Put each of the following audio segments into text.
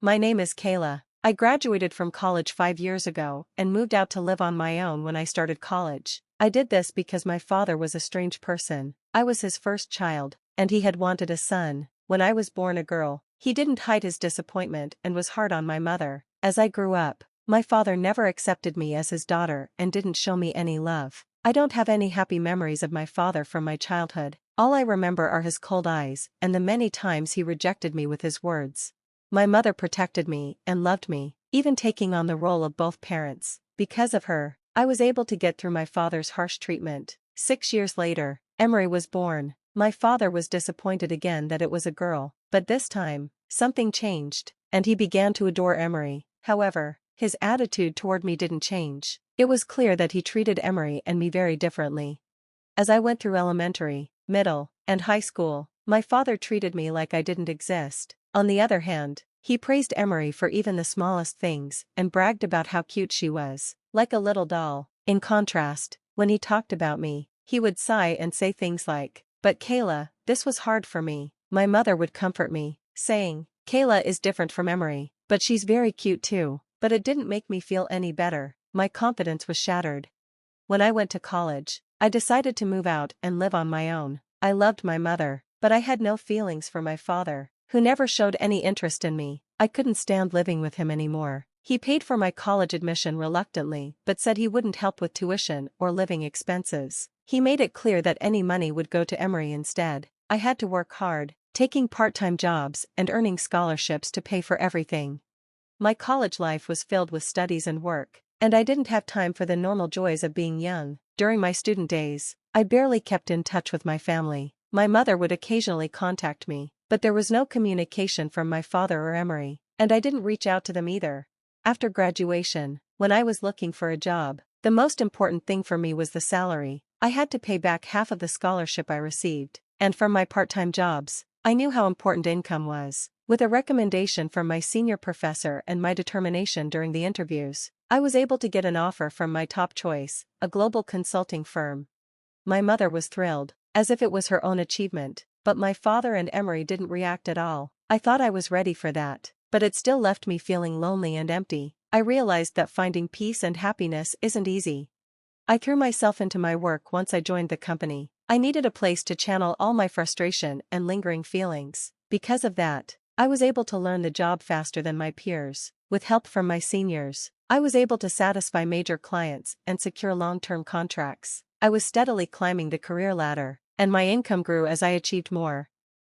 My name is Kayla. I graduated from college 5 years ago and moved out to live on my own when I started college. I did this because my father was a strange person. I was his first child, and he had wanted a son. When I was born a girl, he didn't hide his disappointment and was hard on my mother. As I grew up, my father never accepted me as his daughter and didn't show me any love. I don't have any happy memories of my father from my childhood. All I remember are his cold eyes and the many times he rejected me with his words. My mother protected me and loved me, even taking on the role of both parents. Because of her, I was able to get through my father's harsh treatment. 6 years later, Emery was born. My father was disappointed again that it was a girl, but this time, something changed, and he began to adore Emery. However, his attitude toward me didn't change. It was clear that he treated Emery and me very differently. As I went through elementary, middle, and high school, my father treated me like I didn't exist. On the other hand, he praised Emery for even the smallest things and bragged about how cute she was, like a little doll. In contrast, when he talked about me, he would sigh and say things like, "But Kayla, this was hard for me." My mother would comfort me, saying, "Kayla is different from Emery, but she's very cute too." But it didn't make me feel any better. My confidence was shattered. When I went to college, I decided to move out and live on my own. I loved my mother, but I had no feelings for my father, who never showed any interest in me. I couldn't stand living with him anymore. He paid for my college admission reluctantly but said he wouldn't help with tuition or living expenses. He made it clear that any money would go to Emery instead. I had to work hard, taking part-time jobs and earning scholarships to pay for everything. My college life was filled with studies and work, and I didn't have time for the normal joys of being young. During my student days, I barely kept in touch with my family. My mother would occasionally contact me, but there was no communication from my father or Emery, and I didn't reach out to them either. After graduation, when I was looking for a job, the most important thing for me was the salary. I had to pay back half of the scholarship I received, and from my part-time jobs, I knew how important income was. With a recommendation from my senior professor and my determination during the interviews, I was able to get an offer from my top choice, a global consulting firm. My mother was thrilled, as if it was her own achievement, but my father and Emery didn't react at all. I thought I was ready for that, but it still left me feeling lonely and empty. I realized that finding peace and happiness isn't easy. I threw myself into my work once I joined the company. I needed a place to channel all my frustration and lingering feelings. Because of that, I was able to learn the job faster than my peers. With help from my seniors, I was able to satisfy major clients and secure long-term contracts. I was steadily climbing the career ladder, and my income grew as I achieved more.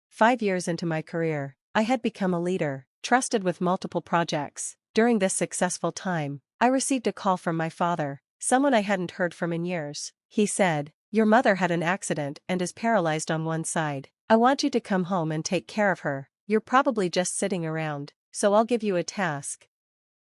5 years into my career, I had become a leader, trusted with multiple projects. During this successful time, I received a call from my father, someone I hadn't heard from in years. He said, "Your mother had an accident and is paralyzed on one side. I want you to come home and take care of her. You're probably just sitting around, so I'll give you a task."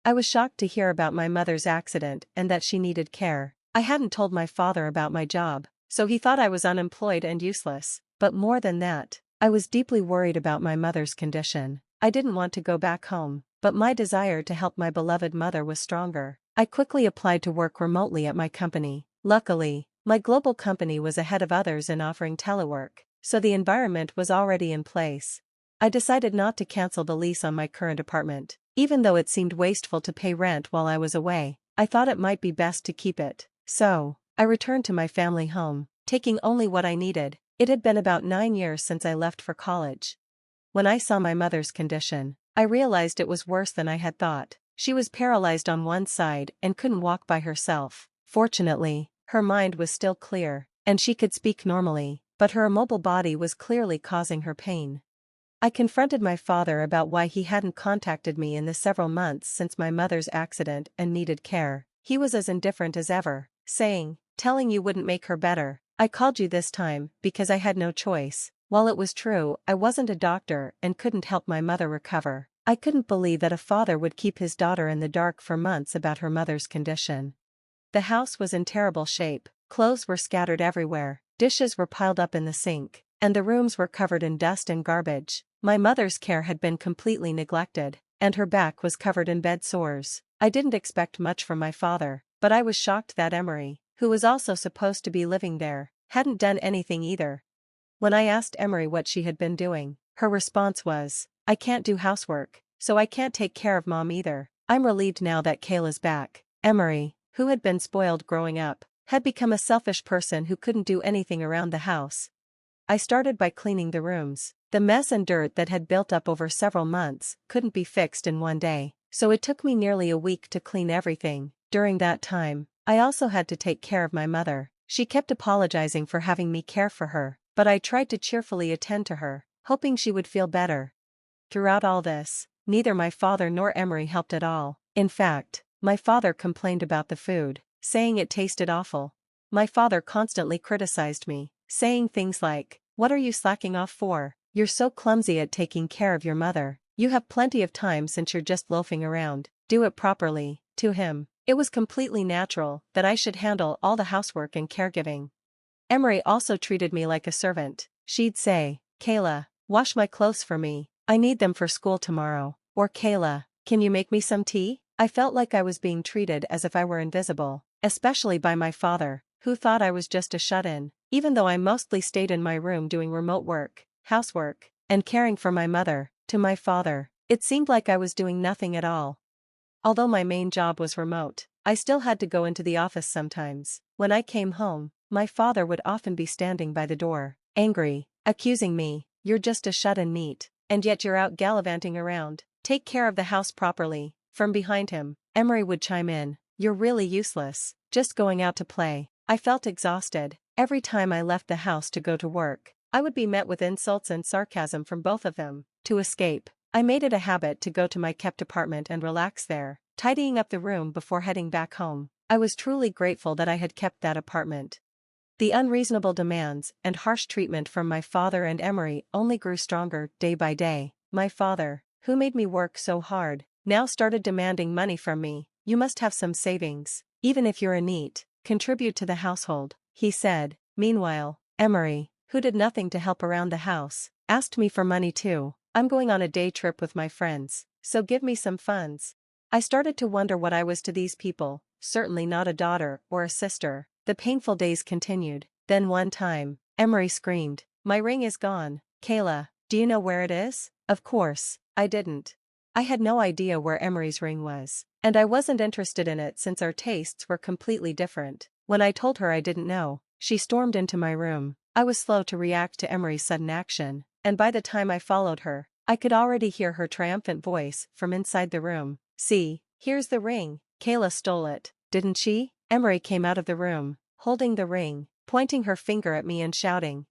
I was shocked to hear about my mother's accident and that she needed care. I hadn't told my father about my job, so he thought I was unemployed and useless. But more than that, I was deeply worried about my mother's condition. I didn't want to go back home, but my desire to help my beloved mother was stronger. I quickly applied to work remotely at my company. Luckily, my global company was ahead of others in offering telework, so the environment was already in place. I decided not to cancel the lease on my current apartment. Even though it seemed wasteful to pay rent while I was away, I thought it might be best to keep it. So, I returned to my family home, taking only what I needed. It had been about 9 years since I left for college. When I saw my mother's condition, I realized it was worse than I had thought. She was paralyzed on one side and couldn't walk by herself. Fortunately, her mind was still clear, and she could speak normally, but her immobile body was clearly causing her pain. I confronted my father about why he hadn't contacted me in the several months since my mother's accident and needed care. He was as indifferent as ever, saying, "Telling you wouldn't make her better. I called you this time because I had no choice." While it was true, I wasn't a doctor and couldn't help my mother recover. I couldn't believe that a father would keep his daughter in the dark for months about her mother's condition. The house was in terrible shape, clothes were scattered everywhere, dishes were piled up in the sink, and the rooms were covered in dust and garbage. My mother's care had been completely neglected, and her back was covered in bed sores. I didn't expect much from my father, but I was shocked that Emery, who was also supposed to be living there, hadn't done anything either. When I asked Emery what she had been doing, her response was, "I can't do housework." so I can't take care of mom either. I'm relieved now that Kayla's back. Emery, who had been spoiled growing up, had become a selfish person who couldn't do anything around the house. I started by cleaning the rooms. The mess and dirt that had built up over several months couldn't be fixed in one day, so it took me nearly a week to clean everything. During that time, I also had to take care of my mother. She kept apologizing for having me care for her, but I tried to cheerfully attend to her, hoping she would feel better. Throughout all this, neither my father nor Emery helped at all. In fact, my father complained about the food, saying it tasted awful. My father constantly criticized me, saying things like, "What are you slacking off for? You're so clumsy at taking care of your mother. You have plenty of time since you're just loafing around. Do it properly." To him, it was completely natural that I should handle all the housework and caregiving. Emery also treated me like a servant. She'd say, "Kayla, wash my clothes for me. I need them for school tomorrow." Or, "Kayla, can you make me some tea?" I felt like I was being treated as if I were invisible, especially by my father, who thought I was just a shut-in, even though I mostly stayed in my room doing remote work, housework, and caring for my mother. To my father, it seemed like I was doing nothing at all. Although my main job was remote, I still had to go into the office sometimes. When I came home, my father would often be standing by the door, angry, accusing me, "You're just a shut-in neat, and yet you're out gallivanting around. Take care of the house properly." From behind him, Emery would chime in, "You're really useless, just going out to play." I felt exhausted. Every time I left the house to go to work, I would be met with insults and sarcasm from both of them. To escape, I made it a habit to go to my kept apartment and relax there, tidying up the room before heading back home. I was truly grateful that I had kept that apartment. The unreasonable demands and harsh treatment from my father and Emery only grew stronger day by day. My father, who made me work so hard, now started demanding money from me. "You must have some savings. Even if you're a neat, contribute to the household," he said. Meanwhile, Emery, who did nothing to help around the house, asked me for money too. "I'm going on a day trip with my friends, so give me some funds." I started to wonder what I was to these people, certainly not a daughter or a sister. The painful days continued. Then one time, Emery screamed, "My ring is gone. Kayla, do you know where it is?" Of course, I didn't. I had no idea where Emery's ring was, and I wasn't interested in it since our tastes were completely different. When I told her I didn't know, she stormed into my room. I was slow to react to Emery's sudden action, and by the time I followed her, I could already hear her triumphant voice from inside the room. "See, here's the ring. Kayla stole it, didn't she?" Emery came out of the room, holding the ring, pointing her finger at me and shouting.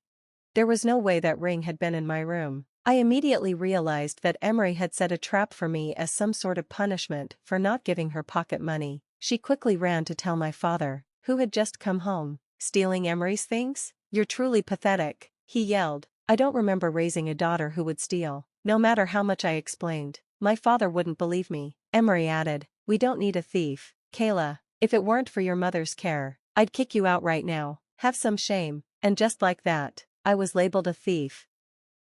There was no way that ring had been in my room. I immediately realized that Emery had set a trap for me as some sort of punishment for not giving her pocket money. She quickly ran to tell my father, who had just come home. "Stealing Emery's things? You're truly pathetic," he yelled. I don't remember raising a daughter who would steal. No matter how much I explained, my father wouldn't believe me. Emery added, "We don't need a thief. Kayla, if it weren't for your mother's care, I'd kick you out right now. Have some shame." And just like that, I was labeled a thief.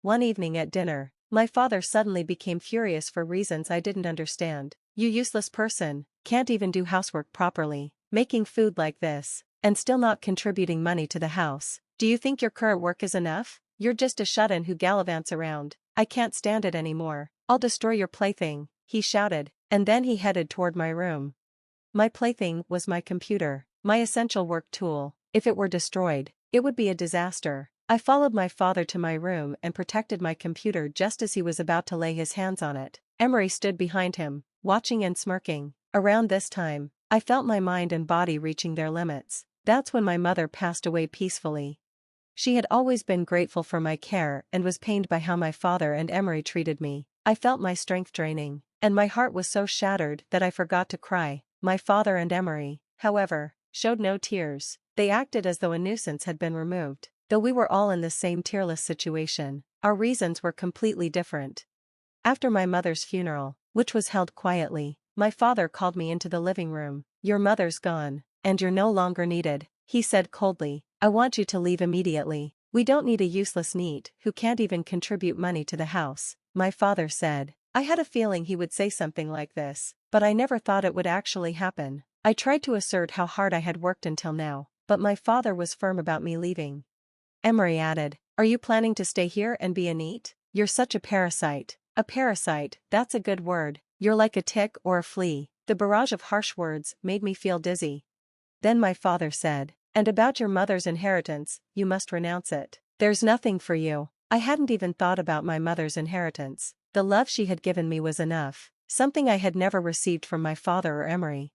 One evening at dinner, my father suddenly became furious for reasons I didn't understand. "You useless person, can't even do housework properly, making food like this, and still not contributing money to the house. Do you think your current work is enough? You're just a shut-in who gallivants around. I can't stand it anymore. I'll destroy your plaything," he shouted, and then he headed toward my room. My plaything was my computer, my essential work tool. If it were destroyed, it would be a disaster. I followed my father to my room and protected my computer just as he was about to lay his hands on it. Emery stood behind him, watching and smirking. Around this time, I felt my mind and body reaching their limits. That's when my mother passed away peacefully. She had always been grateful for my care and was pained by how my father and Emery treated me. I felt my strength draining, and my heart was so shattered that I forgot to cry. My father and Emery, however, showed no tears. They acted as though a nuisance had been removed. Though we were all in the same tearless situation, our reasons were completely different. After my mother's funeral, which was held quietly, my father called me into the living room. "Your mother's gone, and you're no longer needed," he said coldly. "I want you to leave immediately. We don't need a useless neat who can't even contribute money to the house," my father said. I had a feeling he would say something like this, but I never thought it would actually happen. I tried to assert how hard I had worked until now, but my father was firm about me leaving. Emery added, "Are you planning to stay here and be a neat? You're such a parasite. A parasite, that's a good word. You're like a tick or a flea. The barrage of harsh words made me feel dizzy. Then my father said, "And about your mother's inheritance, you must renounce it. There's nothing for you." I hadn't even thought about my mother's inheritance. The love she had given me was enough, something I had never received from my father or Emery.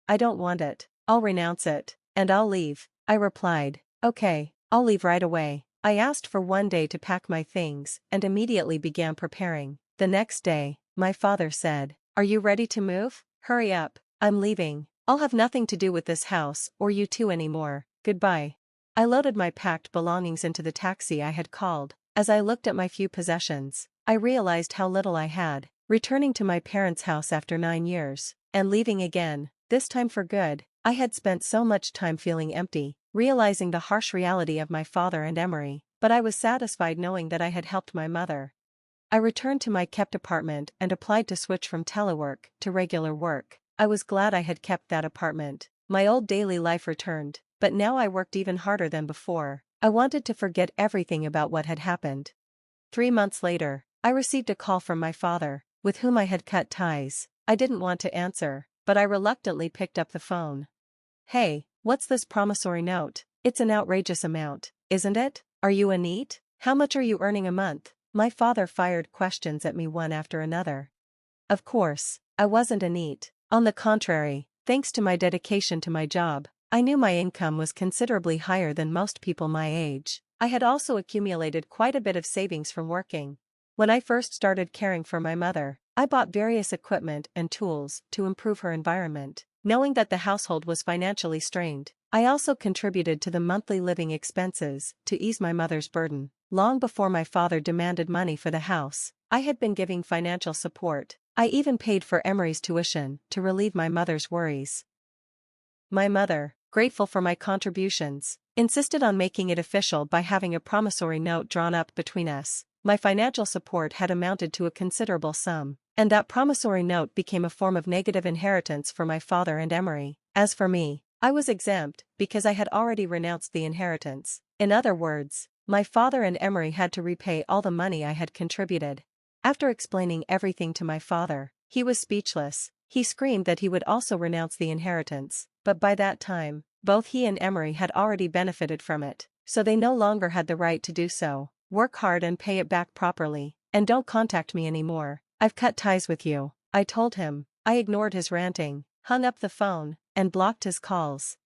"I don't want it. I'll renounce it, and I'll leave," I replied. "Okay, I'll leave right away." I asked for one day to pack my things and immediately began preparing. The next day, my father said, "Are you ready to move? Hurry up, I'm leaving. I'll have nothing to do with this house or you two anymore. Goodbye." I loaded my packed belongings into the taxi I had called. As I looked at my few possessions, I realized how little I had. Returning to my parents' house after 9 years, and leaving again, this time for good, I had spent so much time feeling empty, realizing the harsh reality of my father and Emery, but I was satisfied knowing that I had helped my mother. I returned to my kept apartment and applied to switch from telework to regular work. I was glad I had kept that apartment. My old daily life returned, but now I worked even harder than before. I wanted to forget everything about what had happened. 3 months later, I received a call from my father, with whom I had cut ties. I didn't want to answer, but I reluctantly picked up the phone. "Hey, what's this promissory note? It's an outrageous amount, isn't it? Are you a NEET? How much are you earning a month?" My father fired questions at me one after another. Of course, I wasn't a NEET. On the contrary, thanks to my dedication to my job, I knew my income was considerably higher than most people my age. I had also accumulated quite a bit of savings from working. When I first started caring for my mother, I bought various equipment and tools to improve her environment. Knowing that the household was financially strained, I also contributed to the monthly living expenses to ease my mother's burden. Long before my father demanded money for the house, I had been giving financial support. I even paid for Emery's tuition to relieve my mother's worries. My mother, grateful for my contributions, insisted on making it official by having a promissory note drawn up between us. My financial support had amounted to a considerable sum, and that promissory note became a form of negative inheritance for my father and Emery. As for me, I was exempt because I had already renounced the inheritance. In other words, my father and Emery had to repay all the money I had contributed. After explaining everything to my father, he was speechless. He screamed that he would also renounce the inheritance, but by that time, both he and Emery had already benefited from it, so they no longer had the right to do so. "Work hard and pay it back properly, and don't contact me anymore. I've cut ties with you," I told him. I ignored his ranting, hung up the phone, and blocked his calls.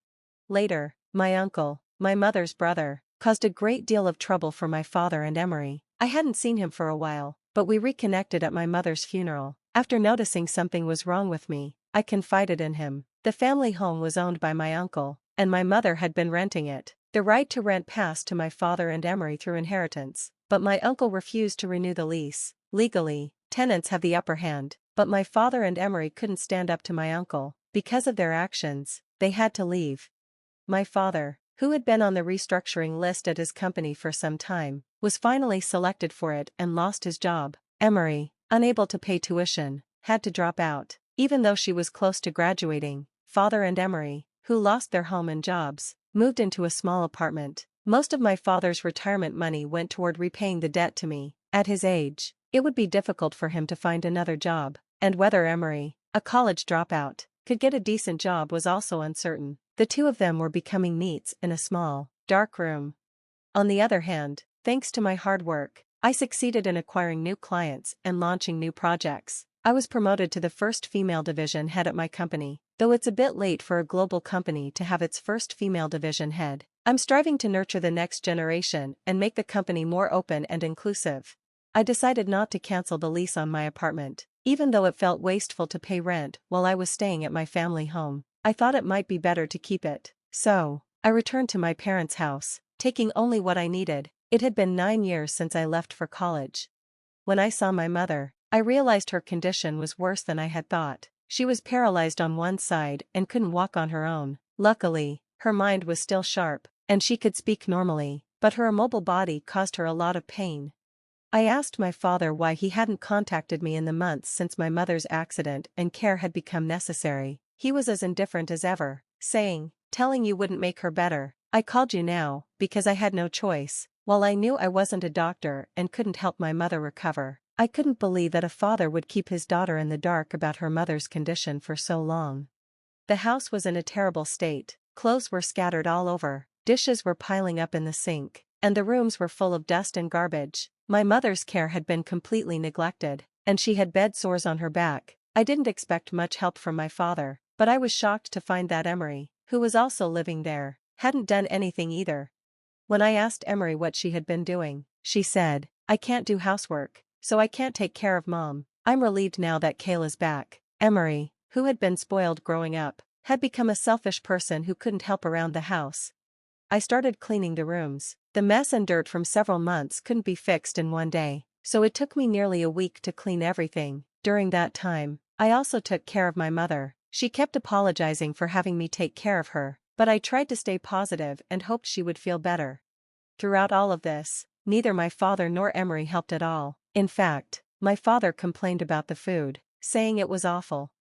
Later, my uncle, my mother's brother, caused a great deal of trouble for my father and Emery. I hadn't seen him for a while, but we reconnected at my mother's funeral. After noticing something was wrong with me, I confided in him. The family home was owned by my uncle, and my mother had been renting it. The right to rent passed to my father and Emery through inheritance, but my uncle refused to renew the lease. Legally, tenants have the upper hand, but my father and Emery couldn't stand up to my uncle. Because of their actions, they had to leave. My father, who had been on the restructuring list at his company for some time, was finally selected for it and lost his job. Emery, unable to pay tuition, had to drop out. Even though she was close to graduating, father and Emery, who lost their home and jobs, moved into a small apartment. Most of my father's retirement money went toward repaying the debt to me. At his age, it would be difficult for him to find another job, and whether Emery, a college dropout, could get a decent job was also uncertain. The two of them were becoming NEETs in a small, dark room. On the other hand, thanks to my hard work, I succeeded in acquiring new clients and launching new projects. I was promoted to the first female division head at my company, though it's a bit late for a global company to have its first female division head. I'm striving to nurture the next generation and make the company more open and inclusive. I decided not to cancel the lease on my apartment, even though it felt wasteful to pay rent while I was staying at my family home. I thought it might be better to keep it. So, I returned to my parents' house, taking only what I needed. It had been 9 years since I left for college. When I saw my mother, I realized her condition was worse than I had thought. She was paralyzed on one side and couldn't walk on her own. Luckily, her mind was still sharp, and she could speak normally, but her immobile body caused her a lot of pain. I asked my father why he hadn't contacted me in the months since my mother's accident and care had become necessary. He was as indifferent as ever, saying, "Telling you wouldn't make her better. I called you now, because I had no choice." While I knew I wasn't a doctor and couldn't help my mother recover, I couldn't believe that a father would keep his daughter in the dark about her mother's condition for so long. The house was in a terrible state, clothes were scattered all over, dishes were piling up in the sink, and the rooms were full of dust and garbage. My mother's care had been completely neglected, and she had bed sores on her back. I didn't expect much help from my father, but I was shocked to find that Emery, who was also living there, hadn't done anything either. When I asked Emery what she had been doing, she said, "I can't do housework, so I can't take care of Mom." I'm relieved now that Kayla's back. Emery, who had been spoiled growing up, had become a selfish person who couldn't help around the house. I started cleaning the rooms. The mess and dirt from several months couldn't be fixed in one day, so it took me nearly a week to clean everything. During that time, I also took care of my mother. She kept apologizing for having me take care of her, but I tried to stay positive and hoped she would feel better. Throughout all of this, neither my father nor Emery helped at all. In fact, my father complained about the food, saying it was awful.